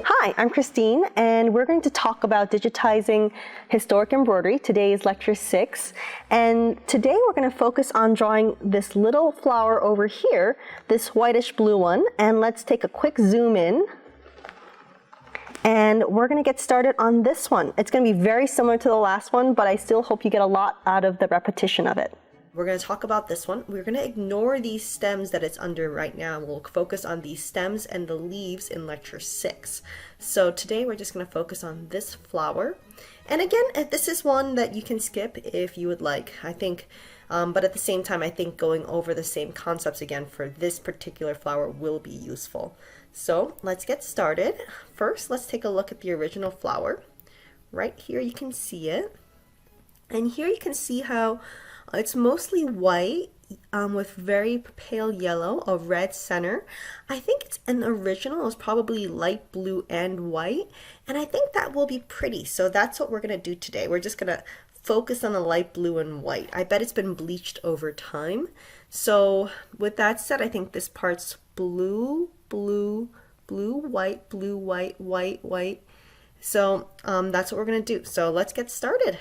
Hi, I'm Christine, and we're going to talk about digitizing historic embroidery. Today is lecture 6, and today we're going to focus on drawing this little flower over here, this whitish blue one, and let's take a quick zoom in. And we're going to get started on this one. It's going to be very similar to the last one, but I still hope you get a lot out of the repetition of it. We're going to talk about this one. We're going to ignore these stems that it's under right now. We'll focus on these stems and the leaves in lecture 6. So today we're just going to focus on this flower. And again, this is one that you can skip if you would like, I think. But at the same time, I think going over the same concepts again for this particular flower will be useful. So let's get started. First, let's take a look at the original flower. Right here you can see it. And here you can see how it's mostly white with very pale yellow, a red center. I think it's an original. It was probably light blue and white. And I think that will be pretty. So that's what we're going to do today. We're just going to focus on the light blue and white. I bet it's been bleached over time. So with that said, I think this part's blue, blue, blue, white, white, white. So that's what we're going to do. So let's get started.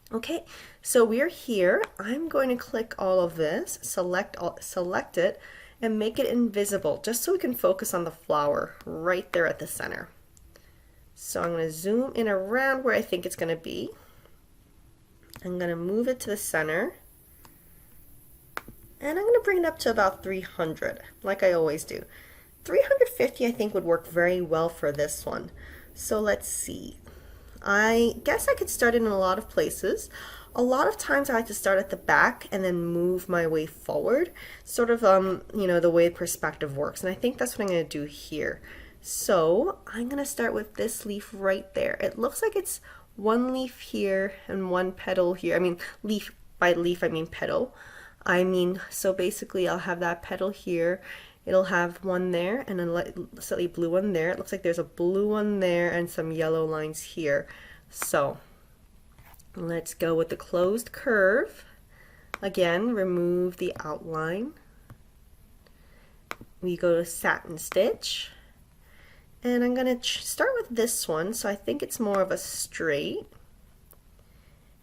Okay, so we're here. I'm going to click all of this, select it, and make it invisible, just so we can focus on the flower right there at the center. So I'm going to zoom in around where I think it's going to be. I'm going to move it to the center, and I'm going to bring it up to about 300, like I always do. 350 I think would work very well for this one. So let's see. I guess I could start it in a lot of places. A lot of times I like to start at the back and then move my way forward, sort of you know, the way perspective works, and I think that's what I'm going to do here. So I'm going to start with this leaf right there. It looks like it's one leaf here and one petal here. I mean, leaf, by leaf I mean petal. So basically I'll have that petal here. It'll have one there and a slightly blue one there. It looks like there's a blue one there and some yellow lines here. So let's go with the closed curve. Again, remove the outline. We go to satin stitch. And I'm going to start with this one. So I think it's more of a straight.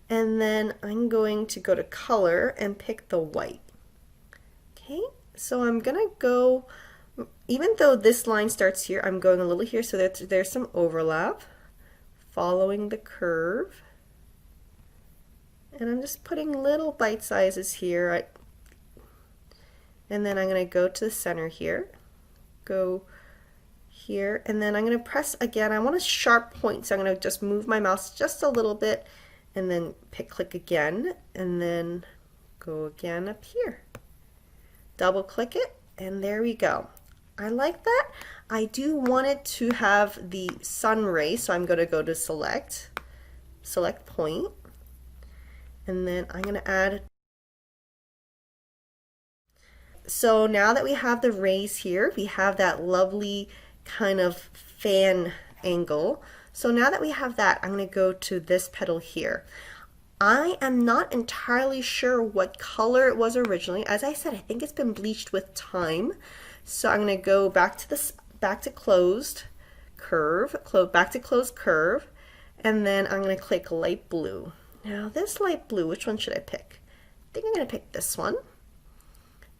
And then I'm going to go to color and pick the white. Okay. So I'm gonna go, even though this line starts here, I'm going a little here so that there's some overlap, following the curve. And I'm just putting little bite sizes here. And then I'm gonna go to the center here, go here, and then I'm gonna press again. I want a sharp point, so I'm gonna just move my mouse just a little bit and then click again, and then go again up here. Double click it, and there we go. I like that. I do want it to have the sun ray, so I'm going to go to select point, and then I'm going to add. So now that we have the rays here, we have that lovely kind of fan angle. So now that we have that, I'm going to go to this petal here. I am not entirely sure what color it was originally. As I said, I think it's been bleached with time. So I'm going to go back to closed curve, back to closed curve, and then I'm going to click light blue. Now this light blue, which one should I pick? I think I'm going to pick this one.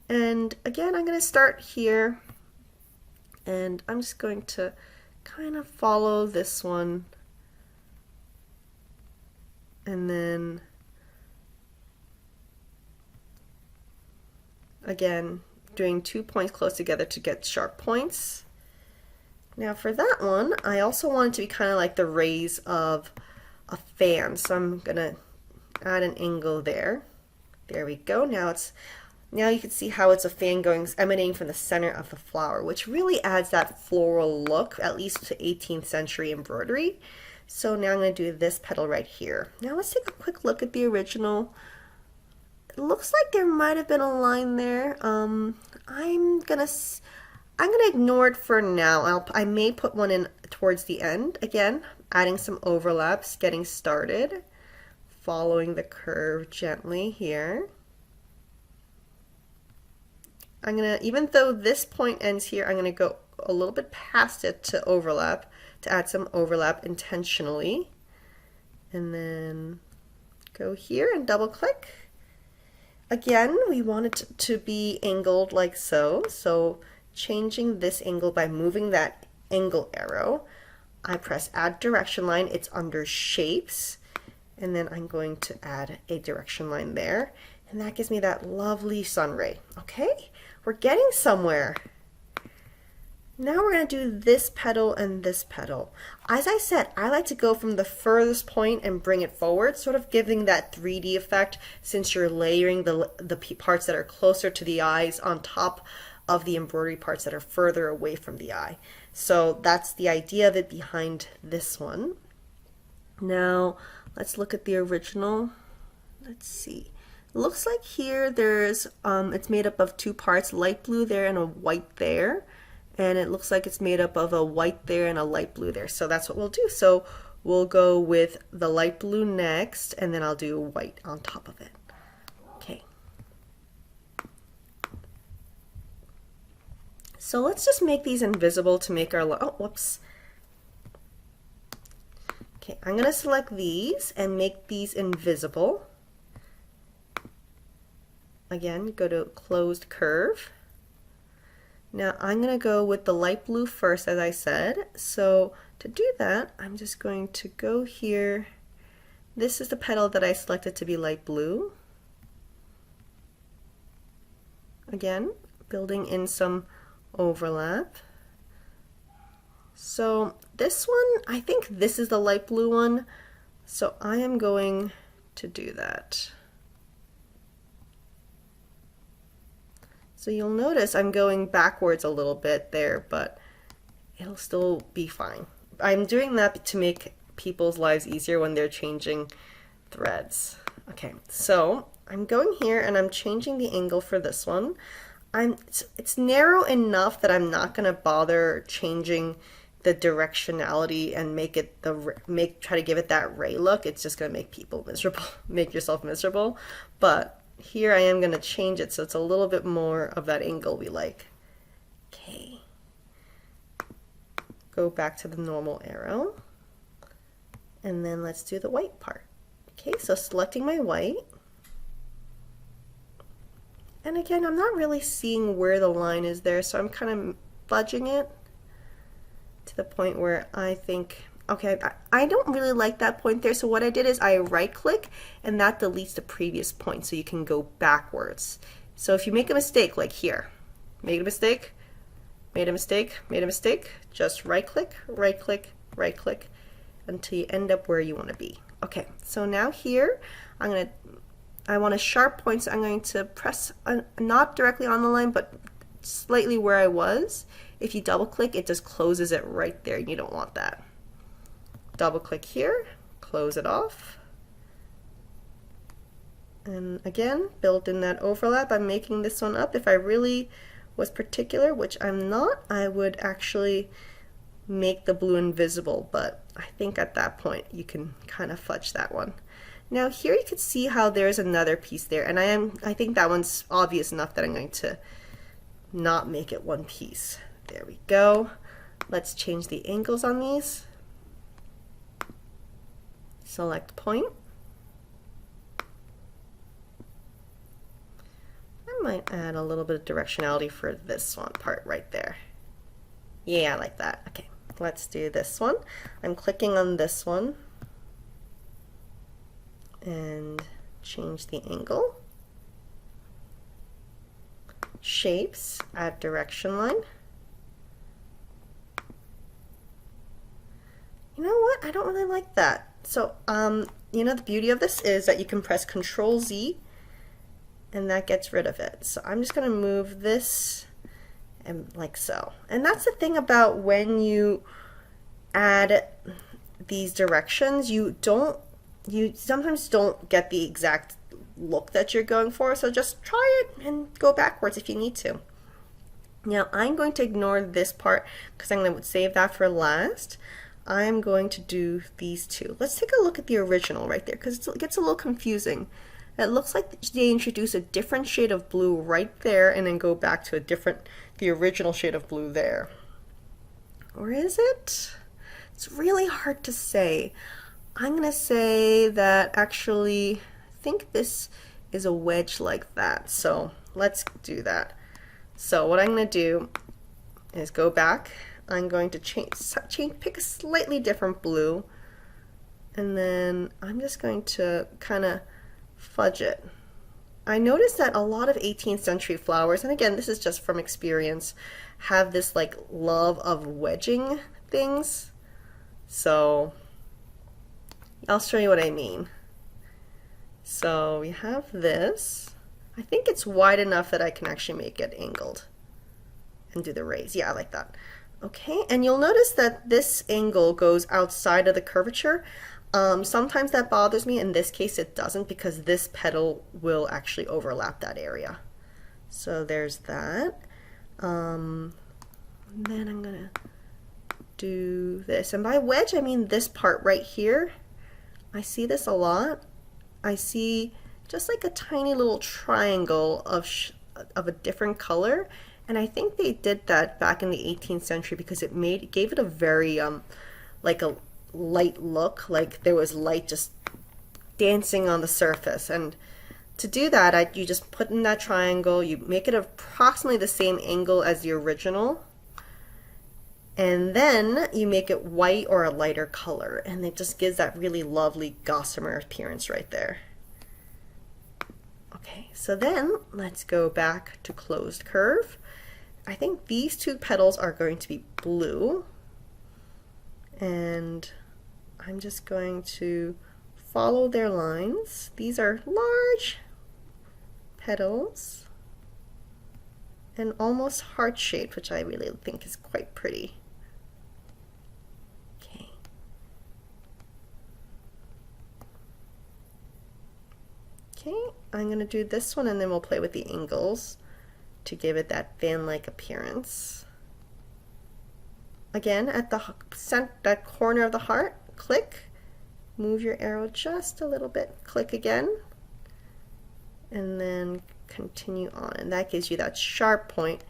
And again, I'm going to start here, and I'm just going to kind of follow this one. And then again, doing 2 points close together to get sharp points. Now for that one, I also want it to be kind of like the rays of a fan. So I'm gonna add an angle there. There we go. Now you can see how it's a fan emanating from the center of the flower, which really adds that floral look, at least to 18th century embroidery. So now I'm going to do this petal right here. Now let's take a quick look at the original. It looks like there might have been a line there. I'm gonna ignore it for now. I may put one in towards the end. Again, adding some overlaps, getting started, following the curve gently here. I'm gonna, even though this point ends here, I'm gonna go a little bit past it to overlap, to add some overlap intentionally. And then go here and double click. Again, we want it to be angled like so. So changing this angle by moving that angle arrow, I press add direction line. It's under shapes. And then I'm going to add a direction line there. And that gives me that lovely sun ray. Okay, we're getting somewhere. Now we're going to do this petal and this petal. As I said, I like to go from the furthest point and bring it forward, sort of giving that 3D effect since you're layering the parts that are closer to the eyes on top of the embroidery parts that are further away from the eye. So that's the idea of it behind this one. Now let's look at the original. Let's see. It looks like here there's, it's made up of two parts, light blue there and a white there. And it looks like it's made up of a white there and a light blue there. So that's what we'll do. So we'll go with the light blue next, and then I'll do white on top of it. Okay. So let's just make these invisible to make our, oh, whoops. Okay, I'm going to select these and make these invisible. Again, go to closed curve. Now I'm going to go with the light blue first, as I said. So to do that, I'm just going to go here. This is the petal that I selected to be light blue. Again, building in some overlap. So this one, I think this is the light blue one. So I am going to do that. So you'll notice I'm going backwards a little bit there, but it'll still be fine. I'm doing that to make people's lives easier when they're changing threads. Okay, so I'm going here and I'm changing the angle for this one. It's narrow enough that I'm not going to bother changing the directionality and make it try to give it that ray look. It's just going to make people miserable, make yourself miserable. But here I am going to change it so it's a little bit more of that angle we like. Okay. Go back to the normal arrow. And then let's do the white part. Okay, so selecting my white. And again, I'm not really seeing where the line is there, so I'm kind of fudging it to the point where I think, okay, I don't really like that point there, so what I did is I right click and that deletes the previous point so you can go backwards. So if you make a mistake, like here, made a mistake, made a mistake, made a mistake, just right click, right click, right click until you end up where you want to be. Okay, so now here I want a sharp point, so I'm going to press not directly on the line but slightly where I was. If you double click, it just closes it right there. You don't want that. Double click here, close it off. And again, build in that overlap. I'm making this one up. If I really was particular, which I'm not, I would actually make the blue invisible, but I think at that point you can kind of fudge that one. Now here you can see how there's another piece there, and I think that one's obvious enough that I'm going to not make it one piece. There we go. Let's change the angles on these. Select point. I might add a little bit of directionality for this one part right there. Yeah, I like that. Okay, let's do this one. I'm clicking on this one and change the angle. Shapes, add direction line. You know what? I don't really like that. So, you know, the beauty of this is that you can press Control Z and that gets rid of it. So I'm just going to move this and like so. And that's the thing about when you add these directions, you sometimes don't get the exact look that you're going for. So just try it and go backwards if you need to. Now I'm going to ignore this part because I'm going to save that for last. I'm going to do these two. Let's take a look at the original right there because it gets a little confusing. It looks like they introduce a different shade of blue right there and then go back to the original shade of blue there. Or is it? It's really hard to say. I'm gonna say that actually, I think this is a wedge like that. So let's do that. So what I'm gonna do is go back. I'm going to pick a slightly different blue, and then I'm just going to kind of fudge it. I noticed that a lot of 18th century flowers, and again, this is just from experience, have this like love of wedging things. So I'll show you what I mean. So we have this. I think it's wide enough that I can actually make it angled and do the raise. Yeah, I like that. Okay, and you'll notice that this angle goes outside of the curvature. Sometimes that bothers me. In this case, it doesn't, because this petal will actually overlap that area. So there's that. And then I'm gonna do this. And by wedge, I mean this part right here. I see this a lot. I see just like a tiny little triangle of a different color. And I think they did that back in the 18th century because it gave it a very like a light look, like there was light just dancing on the surface. And to do that, you just put in that triangle, you make it approximately the same angle as the original, and then you make it white or a lighter color, and it just gives that really lovely gossamer appearance right there. Okay, so then let's go back to closed curve. I think these two petals are going to be blue, and I'm just going to follow their lines. These are large petals and almost heart-shaped, which I really think is quite pretty. Okay. Okay, I'm going to do this one, and then we'll play with the angles to give it that fan-like appearance. Again, at the that corner of the heart, click, move your arrow just a little bit, click again, and then continue on, and that gives you that sharp point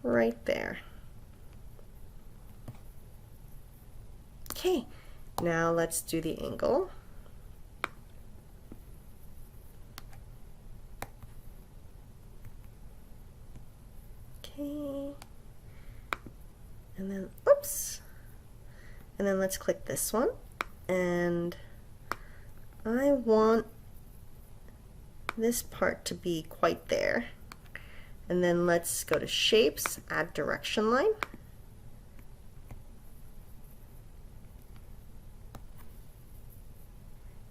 right there. Okay, now let's do the angle. Okay, and then oops, and then let's click this one, and I want this part to be quite there. And then let's go to shapes, add direction line.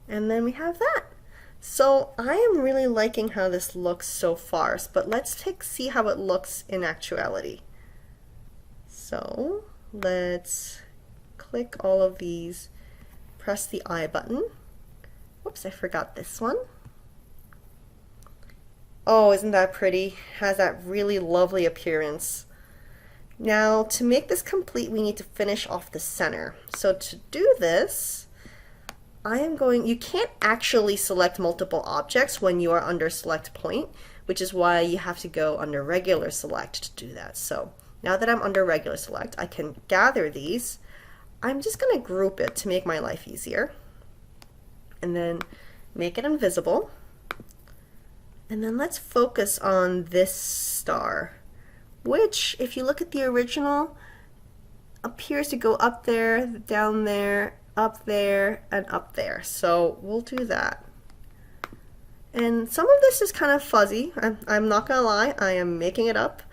And then we have that. So I am really liking how this looks so far, but let's see how it looks in actuality. So let's click all of these, press the I button. Whoops, I forgot this one. Oh, isn't that pretty? Has that really lovely appearance. Now, to make this complete, we need to finish off the center. So to do this, you can't actually select multiple objects when you are under select point, which is why you have to go under regular select to do that. So now that I'm under regular select, I can gather these. I'm just going to group it to make my life easier. And then make it invisible. And then let's focus on this star, which, if you look at the original, appears to go up there, down there, up there, and up there. So we'll do that. And some of this is kind of fuzzy. I'm not gonna lie, I am making it up.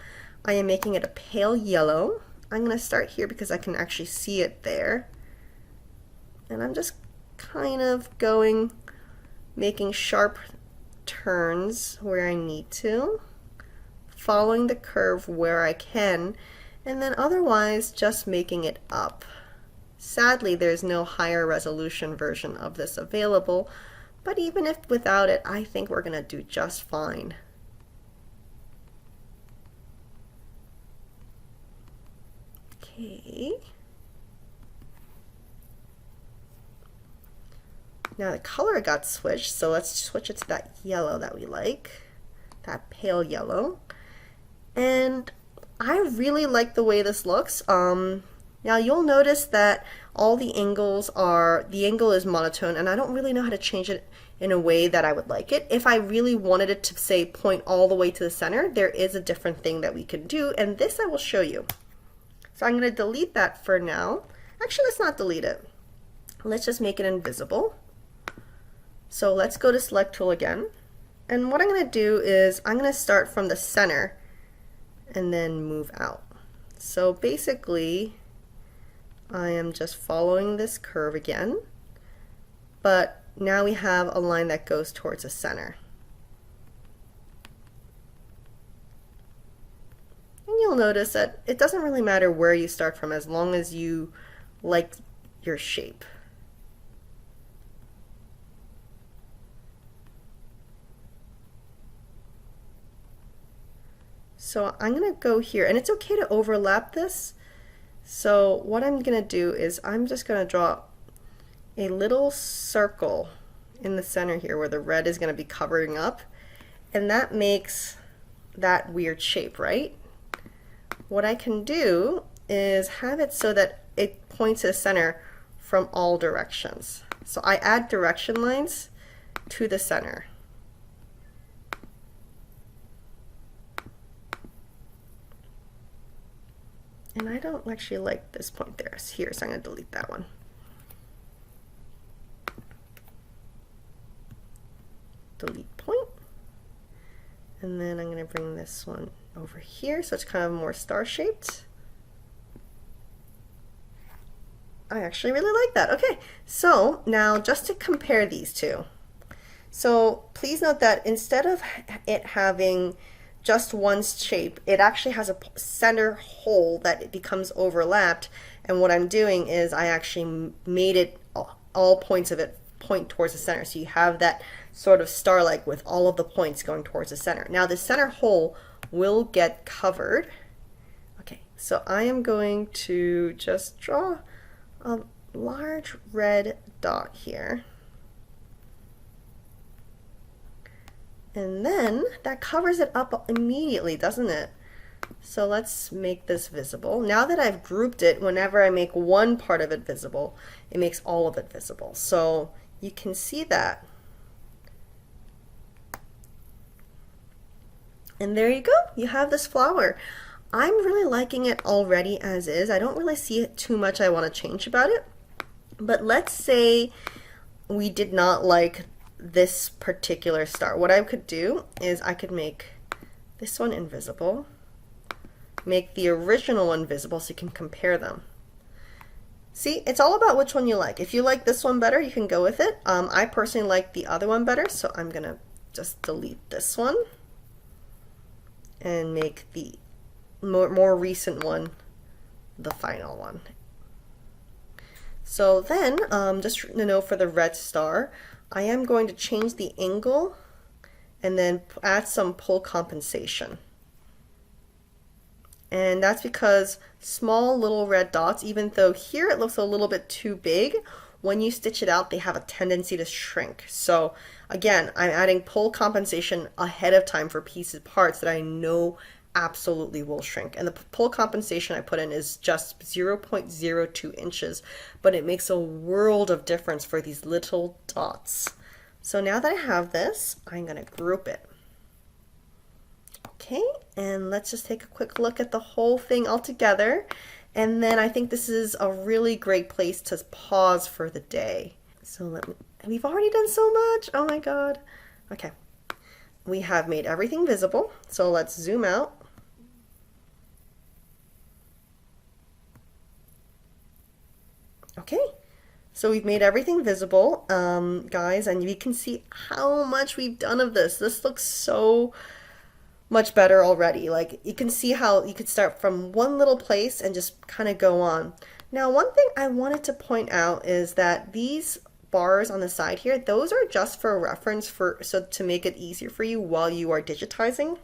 I am making it a pale yellow. I'm gonna start here because I can actually see it there. And I'm just kind of making sharp turns where I need to, following the curve where I can, and then otherwise just making it up. Sadly, there's no higher resolution version of this available, but even if without it, I think we're gonna do just fine. Okay. Now the color got switched, so let's switch it to that yellow that we like, that pale yellow. And I really like the way this looks. Now you'll notice that all the the angle is monotone, and I don't really know how to change it in a way that I would like it. If I really wanted it to say point all the way to the center, there is a different thing that we can do, and this I will show you. So I'm going to delete that for now. Actually, let's not delete it. Let's just make it invisible. So let's go to Select Tool again. And what I'm going to do is I'm going to start from the center and then move out. So basically, I am just following this curve again, but now we have a line that goes towards the center. And you'll notice that it doesn't really matter where you start from as long as you like your shape. So I'm going to go here, and it's okay to overlap this. So what I'm going to do is I'm just going to draw a little circle in the center here where the red is going to be covering up, and that makes that weird shape, right? What I can do is have it so that it points to the center from all directions. So I add direction lines to the center. And I don't actually like this point there here, so I'm going to delete that one. Delete point. And then I'm going to bring this one over here so it's kind of more star-shaped. I actually really like that. Okay, so now just to compare these two. So please note that instead of it having just one shape, it actually has a center hole that it becomes overlapped, and what I'm doing is I actually made it all points of it point towards the center, so you have that sort of star-like with all of the points going towards the center. Now the center hole will get covered. Okay, so I am going to just draw a large red dot here. And then that covers it up immediately, doesn't it? So let's make this visible. Now that I've grouped it, whenever I make one part of it visible, it makes all of it visible. So you can see that. And there you go. You have this flower. I'm really liking it already as is. I don't really see too much I want to change about it. But let's say we did not like this particular star. What I could do is I could make this one invisible, make the original one visible so you can compare them. See, it's all about which one you like. If you like this one better, you can go with it. I personally like the other one better, so I'm gonna just delete this one and make the more recent one the final one. So then, just to know for the red star, I am going to change the angle and then add some pull compensation. And that's because small little red dots, even though here it looks a little bit too big, when you stitch it out, they have a tendency to shrink. So again, I'm adding pull compensation ahead of time for parts that I know absolutely will shrink. And the pull compensation I put in is just 0.02 inches, but it makes a world of difference for these little dots. So now that I have this, I'm going to group it. Okay, and let's just take a quick look at the whole thing all together. And then I think this is a really great place to pause for the day. So we've already done so much. Oh my God. Okay. We have made everything visible. So let's zoom out. Okay, so we've made everything visible, guys, and you can see how much we've done of this. This looks so much better already. Like, you can see how you could start from one little place and just kind of go on. Now, one thing I wanted to point out is that these bars on the side here, those are just for reference so to make it easier for you while you are digitizing.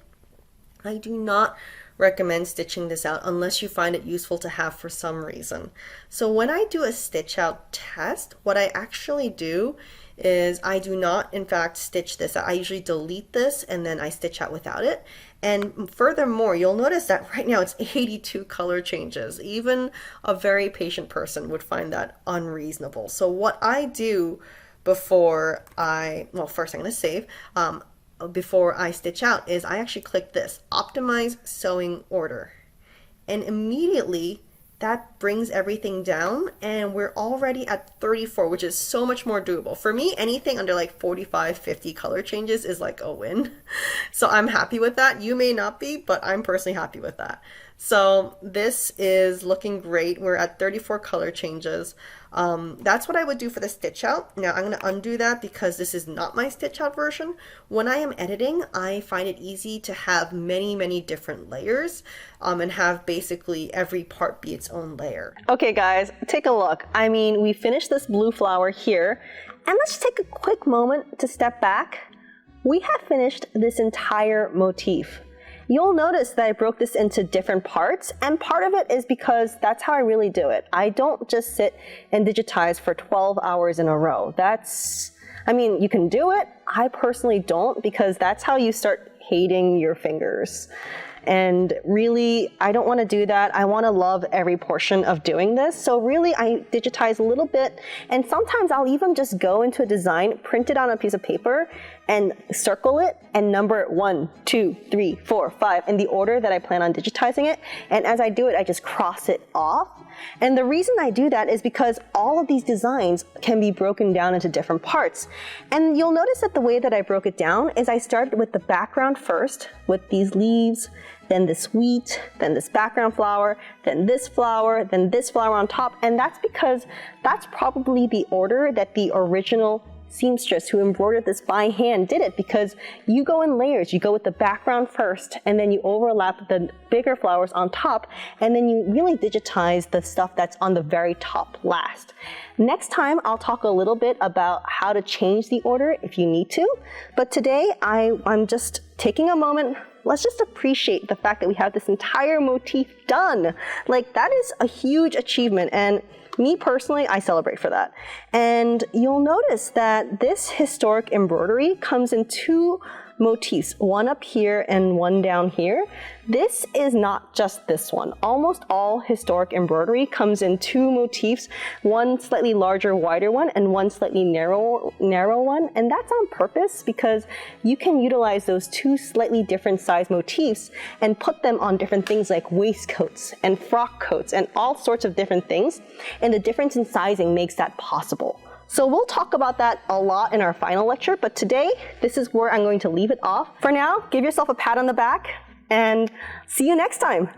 I do not recommend stitching this out unless you find it useful to have for some reason. So when I do a stitch out test, what I actually do is I do not in fact stitch this out. I usually delete this and then I stitch out without it. And furthermore, you'll notice that right now it's 82 color changes. Even a very patient person would find that unreasonable. So what I do before well, first I'm going to save. Before I stitch out is I actually click this, optimize sewing order. And immediately that brings everything down and we're already at 34, which is so much more doable. For me, anything under like 45, 50 color changes is like a win. So I'm happy with that. You may not be, but I'm personally happy with that. So this is looking great. We're at 34 color changes. That's what I would do for the stitch out. Now I'm going to undo that because this is not my stitch out version. When I am editing, I find it easy to have many different layers and have basically every part be its own layer. Okay guys, take a look. I mean, we finished this blue flower here, and let's take a quick moment to step back. We have finished this entire motif. You'll notice that I broke this into different parts, and part of it is because that's how I really do it. I don't just sit and digitize for 12 hours in a row. I mean, you can do it. I personally don't, because that's how you start hating your fingers. And really, I don't want to do that. I want to love every portion of doing this. So really, I digitize a little bit, and sometimes I'll even just go into a design, print it on a piece of paper, and circle it and number it 1, 2, 3, 4, 5 in the order that I plan on digitizing it. And as I do it, I just cross it off. And the reason I do that is because all of these designs can be broken down into different parts. And you'll notice that the way that I broke it down is I started with the background first, with these leaves, then this wheat, then this background flower, then this flower on top. And that's because that's probably the order that the original seamstress who embroidered this by hand did it, because you go in layers. You go with the background first, and then you overlap the bigger flowers on top, and then you really digitize the stuff that's on the very top last. Next time, I'll talk a little bit about how to change the order if you need to, but today I'm just taking a moment. Let's just appreciate the fact that we have this entire motif done. Like, that is a huge achievement, and me personally, I celebrate for that. And you'll notice that this historic embroidery comes in two motifs, one up here and one down here. This is not just this one. Almost all historic embroidery comes in two motifs, one slightly larger, wider one, and one slightly narrow one. And that's on purpose because you can utilize those two slightly different size motifs and put them on different things like waistcoats and frock coats and all sorts of different things. And the difference in sizing makes that possible. So we'll talk about that a lot in our final lecture, but today, this is where I'm going to leave it off. For now, give yourself a pat on the back and see you next time.